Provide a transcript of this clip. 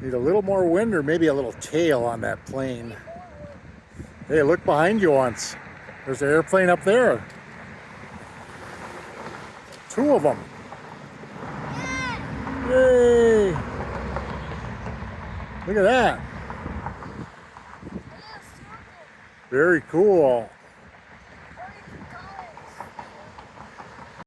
Need a little more wind or maybe a little tail on that plane. Hey, look behind you once. There's an airplane up there. Two of them. Yay! Look at that. Very cool.